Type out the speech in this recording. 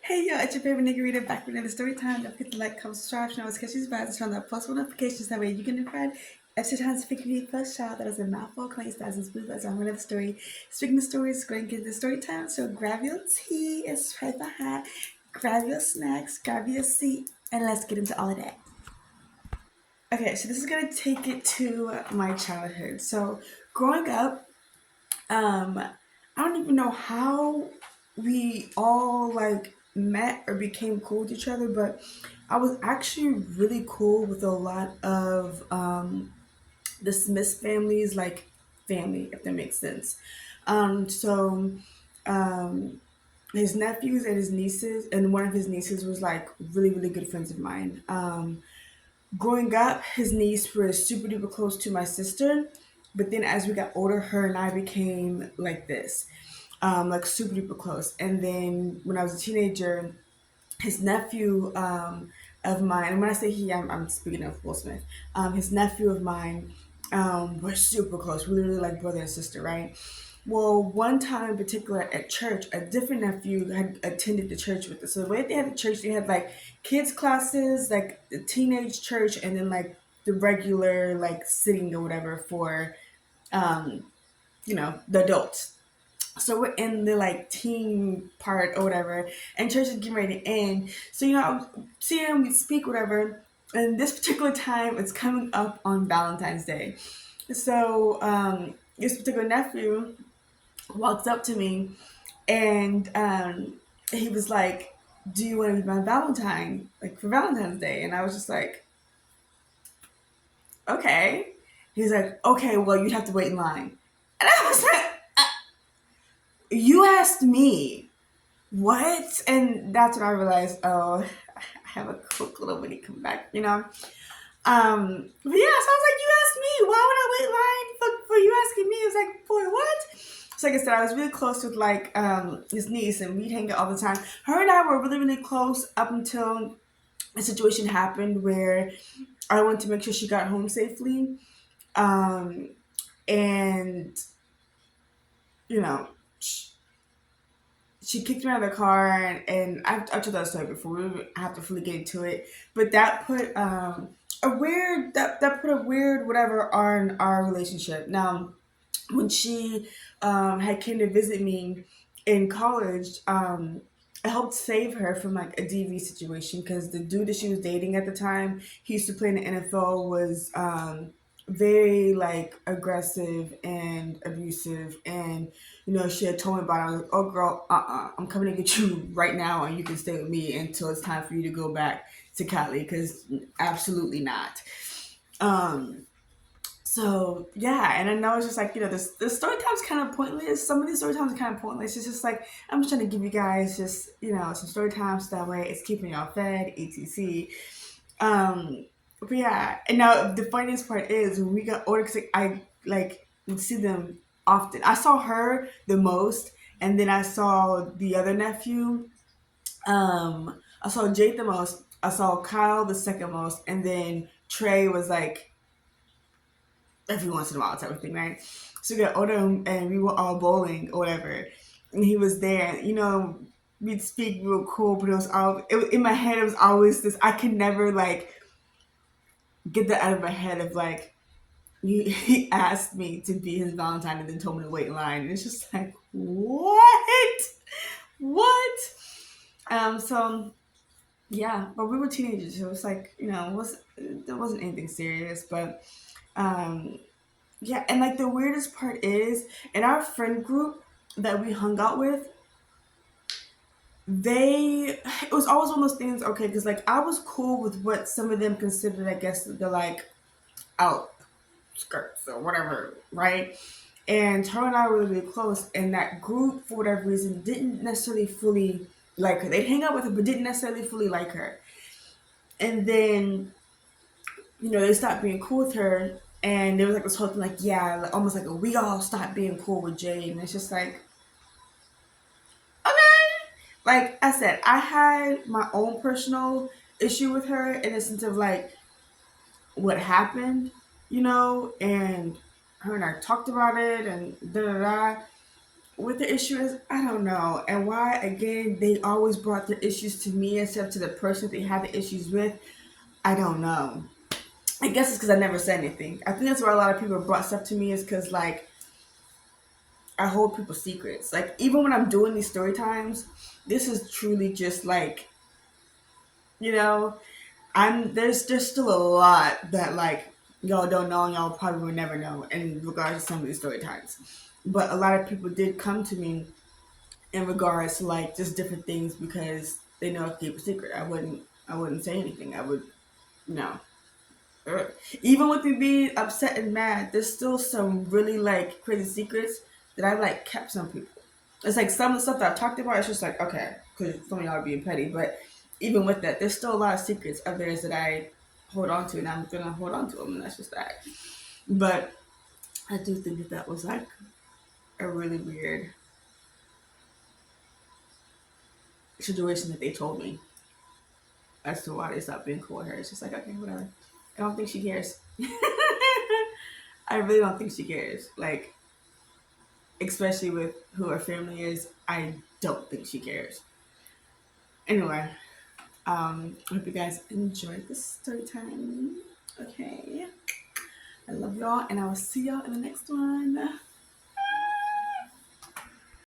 Hey yo, it's your favorite nigga reader back with another story time. Don't forget to like, comment, subscribe, channel, catch these vibes, turn on post notifications. That way you can notified extra times to me first child that is a mouthful, claims thousands blue as on another story. Speaking of stories, going to get the story time. So grab your tea, it's right behind. Grab your snacks, grab your seat, and let's get into all of that. Okay, so this is gonna take it to my childhood. So growing up, I don't even know how we all like met or became cool with each other, but I was actually really cool with a lot of the Smith families, like family, if that makes sense. So um, his nephews and his nieces, and one of his nieces was like really, really good friends of mine. Growing up, his niece was super duper close to my sister, but then as we got older, her and I became like this, like super duper close. And then when I was a teenager, his nephew of mine, and when I say he, I'm speaking of Will Smith, his nephew of mine, we're super close. We literally like brother and sister, right? Well, one time in particular at church, a different nephew had attended the church with us. So the way they had the church, they had like kids classes, like the teenage church, and then like the regular like sitting or whatever for um, the adults. So we're in the like teen part or whatever, and church is getting ready to end. So I would see him, we speak, whatever. And this particular time, it's coming up on Valentine's Day. So this particular nephew walks up to me, and he was like, "Do you want to be my Valentine, like for Valentine's Day?" And I was just like, "Okay." He's like, "Okay, well, you'd have to wait in line." And I was like, "You asked me." What? And that's when I realized, oh, I have a quick little when he come back, But yeah, so I was like, you asked me, why would I wait line for you asking me? It was like, boy, what? So like I said, I was really close with like his niece, and we'd hang out all the time. Her and I were really, really close up until a situation happened where I wanted to make sure she got home safely. Um, and you know, she kicked me out of the car, and I've told that story before. We don't have to fully get into it, but that put that put a weird whatever on our relationship. Now, when she had came to visit me in college, I helped save her from like a DV situation because the dude that she was dating at the time, he used to play in the NFL, was very like aggressive and abusive. And she had told me about it. I was like, oh girl, I'm coming to get you right now, and you can stay with me until it's time for you to go back to Cali, because absolutely not. um so yeah, and I know it's just like this story time's kind of pointless. Some of these story times are kind of pointless. It's just like I'm just trying to give you guys just some story times, so that way it's keeping y'all fed, etc. But yeah, and now the funniest part is when we got older, because I like would see them often. I saw her the most, and then I saw the other nephew. I saw Jake the most. I saw Kyle the second most, and then Trey was like every once in a while type of thing, right? So we got older, and we were all bowling or whatever, and he was there. We'd speak real cool, but in my head. It was always this. I could never like get that out of my head of like he asked me to be his Valentine and then told me to wait in line. And it's just like what? So yeah, but we were teenagers, so it was like there wasn't anything serious, but um yeah, and like the weirdest part is in our friend group that we hung out with, it was always one of those things, okay, because like I was cool with what some of them considered, I guess, the like outskirts or whatever, right? And her and I were really close, and that group, for whatever reason, didn't necessarily fully like her. They'd hang out with her, but didn't necessarily fully like her. And then they stopped being cool with her, and there was like this whole thing, like, yeah, like, almost like we all stopped being cool with Jade, and it's just like, okay. Like I said, I had my own personal issue with her in the sense of like what happened, and her and I talked about it, and da da da. what the issue is, I don't know. And why, again, they always brought their issues to me instead of to the person they had the issues with, I don't know. I guess it's because I never said anything. I think that's why a lot of people brought stuff to me is because, like, I hold people's secrets. Like, even when I'm doing these story times, this is truly just like, you know, there's still a lot that, like, y'all don't know and y'all probably will never know in regards to some of these story times. But a lot of people did come to me in regards to, like, just different things because they know I keep a secret. I wouldn't say anything. I would no. Even with me being upset and mad, there's still some really, like, crazy secrets that I, like, kept some people. It's like some of the stuff that I've talked about. It's just like, okay, because some of y'all are being petty, but even with that, there's still a lot of secrets of theirs that I hold on to, and I'm gonna hold on to them, and that's just that. But I do think that that was, like, a really weird situation that they told me as to why they stopped being cool with her. It's just like, okay, whatever. I don't think she cares. I really don't think she cares. Like, especially with who her family is, I don't think she cares. Anyway, I hope you guys enjoyed this story time. Okay. I love y'all, and I will see y'all in the next one.